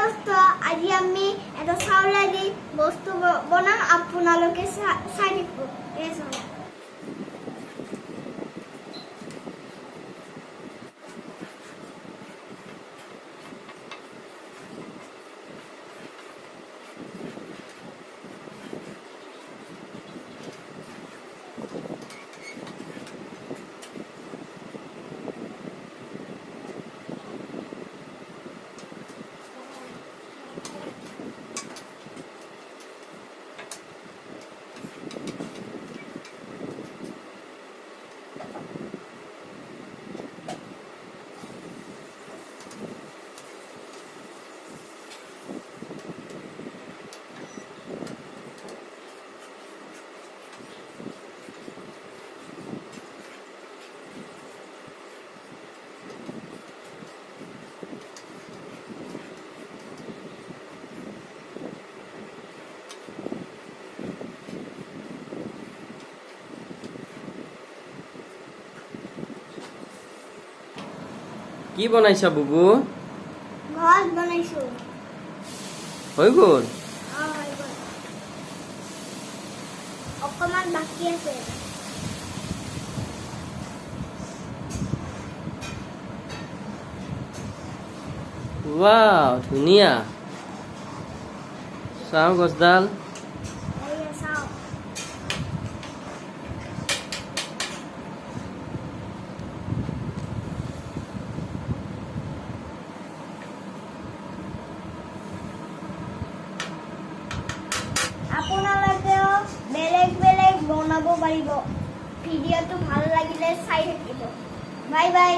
দোস্ত আজি আমি এটা চাউলেদি বস্তু বনাম আপোনালোকে চাই থাকিব এই চাওক কি বনাইছা বুবু? ঘৰ বনাইছো হৈ গ'ল অকমান বাকি আছে ৱাও ধুনীয়া চাওঁ গছডাল এইয়া চাওক আপোনালোকেও বেলেগ বেলেগ বনাব পাৰিব ভিডিঅ'টো ভাল লাগিলে চাই থাকিব বাই বাই